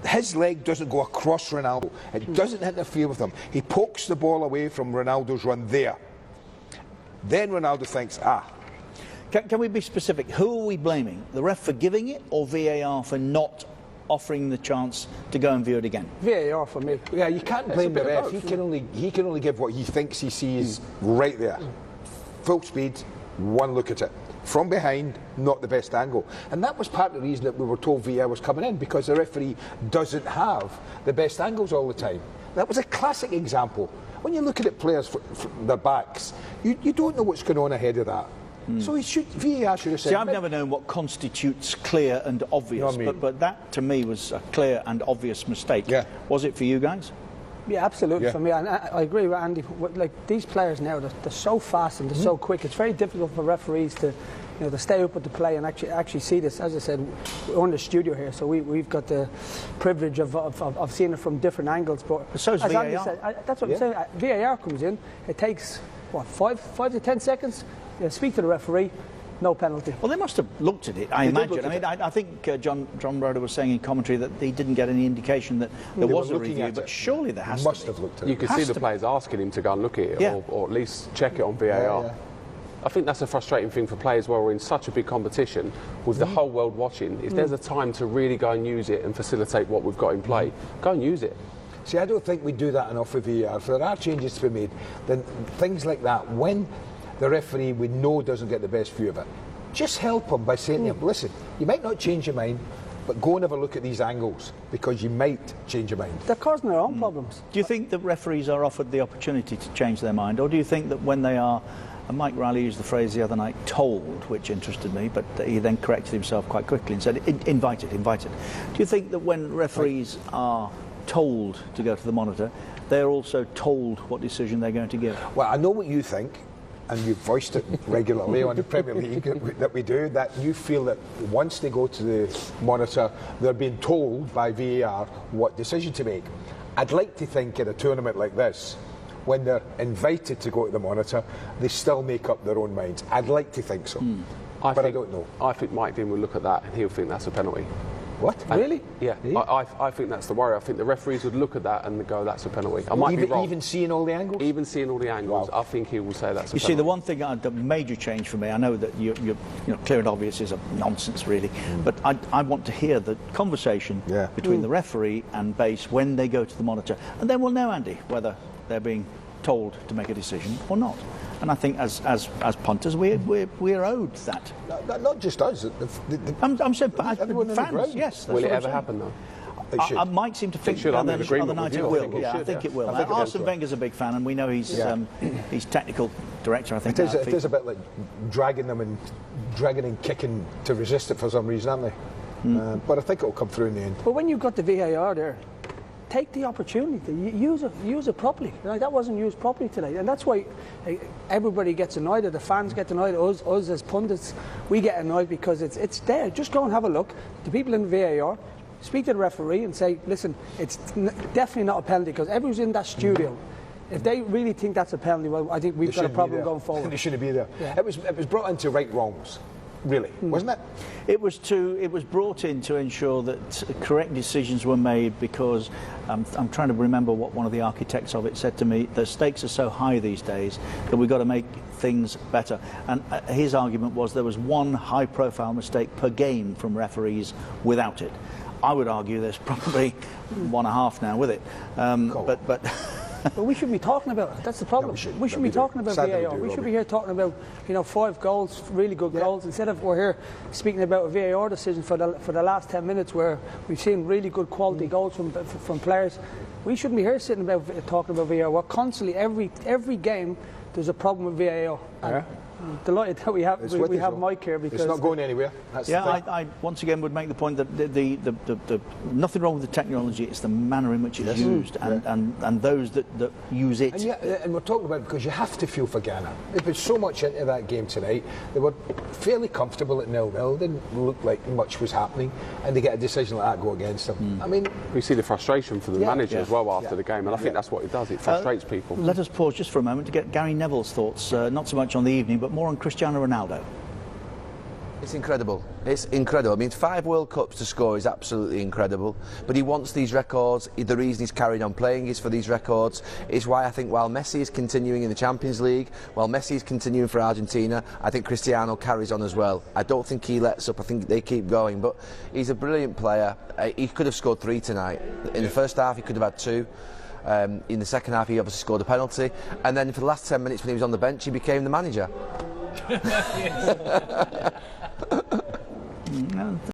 his leg doesn't go across Ronaldo. It doesn't interfere with him. He pokes the ball away from Ronaldo's run there. Then Ronaldo thinks, Can we be specific? Who are we blaming? The ref for giving it, or VAR for not offering the chance to go and view it again? VAR for me. yeah, you can't blame the ref. He can only give what he thinks he sees right there. Full speed, one look at it. From behind, not the best angle. And that was part of the reason that we were told VAR was coming in, because the referee doesn't have the best angles all the time. That was a classic example. When you're looking at players from their backs, you don't know what's going on ahead of that. So VAR should have said... See, I've never known what constitutes clear and obvious, but that to me was a clear and obvious mistake. Yeah. Was it for you guys? Yeah, absolutely, for me. And I agree with Andy. Like, these players now, they're so fast and they're so quick. It's very difficult for referees to, to stay up with the play and actually see this. As I said, we're in the studio here, so we've got the privilege of seeing it from different angles. But so is as VAR. Andy said, that's what I'm saying. VAR comes in. It takes what, 5 to 10 seconds. Speak to the referee. No penalty. Well, they must have looked at it, I imagine. I mean, I think John Broder was saying in commentary that he didn't get any indication that there was a review, but surely there has to be. Must have looked at it. You could see the players asking him to go and look at it, or at least check it on VAR. I think that's a frustrating thing for players where we're in such a big competition with the whole world watching. If there's a time to really go and use it and facilitate what we've got in play, go and use it. See, I don't think we do that enough with VAR. If there are changes to be made, then things like that, when the referee we know doesn't get the best view of it, just help him by saying to him, listen, you might not change your mind, but go and have a look at these angles, because you might change your mind. They're causing their own problems. Do you think that referees are offered the opportunity to change their mind, or do you think that when they are, and Mike Riley used the phrase the other night, told, which interested me, but he then corrected himself quite quickly and said, invited. Do you think that when referees are told to go to the monitor, they're also told what decision they're going to give? Well, I know what you think, and you've voiced it regularly on the Premier League that we do, that you feel that once they go to the monitor, they're being told by VAR what decision to make. I'd like to think in a tournament like this, when they're invited to go to the monitor, they still make up their own minds. I'd like to think so, but I don't know. I think Mike Dean will look at that and he'll think that's a penalty. What? Really? Yeah, I think that's the worry. I think the referees would look at that and go, that's a penalty. I might be wrong. Even seeing all the angles? Even seeing all the angles, wow. I think he will say that's a penalty. You see, the one thing, the major change for me, I know that clear and obvious is a nonsense, really, but I want to hear the conversation between the referee and base when they go to the monitor, and then we'll know, Andy, whether they're being told to make a decision or not. And I think as punters, we're owed that. Not just us. I'm saying fans, yes. Will it ever happen, though? I might seem to think the other night it will. I think it will. Arsene Wenger's a big fan, and we know he's technical director, I think. It is a bit like dragging and kicking to resist it for some reason, aren't they? But I think it'll come through in the end. But when you've got the VAR there, take the opportunity, use it properly. That wasn't used properly today, and that's why everybody gets annoyed. The fans get annoyed. Us as pundits, we get annoyed because it's there. Just go and have a look. The people in the VAR, speak to the referee and say, listen, it's definitely not a penalty, because everyone's in that studio. If they really think that's a penalty, well, I think we've got a problem going forward. They shouldn't be there. Yeah. It was brought in to right wrongs. Really, wasn't it? It was brought in to ensure that correct decisions were made, because I'm trying to remember what one of the architects of it said to me. The stakes are so high these days that we've got to make things better. And his argument was there was one high-profile mistake per game from referees without it. I would argue there's probably 1.5 now with it. But we should be talking about it. That's the problem. No, we should be talking about VAR. We should be here talking about 5 goals, really good goals, instead of we're here speaking about a VAR decision for the last 10 minutes where we've seen really good quality goals from players. We shouldn't be here sitting about talking about VAR. We're constantly every game there's a problem with VAR. Delighted that we have Mike here, because it's not going anywhere. That's I once again would make the point that the nothing wrong with the technology. It's the manner in which it's used, and those that use it. And we're talking about it because you have to feel for Ghana. They put so much into that game tonight. They were fairly comfortable at 0-0. Didn't look like much was happening, and they get a decision like that go against them. I mean, we see the frustration from the manager as well after the game, and I think that's what it does. It frustrates people. Let us pause just for a moment to get Gary Neville's thoughts, not so much on the evening, but more on Cristiano Ronaldo. It's incredible. It's incredible. I mean, 5 World Cups to score is absolutely incredible. But he wants these records. The reason he's carried on playing is for these records. It's why I think while Messi is continuing in the Champions League, while Messi is continuing for Argentina, I think Cristiano carries on as well. I don't think he lets up. I think they keep going. But he's a brilliant player. He could have scored 3 tonight. In the first half, he could have had 2. In the second half, he obviously scored a penalty. And then for the last 10 minutes when he was on the bench, he became the manager.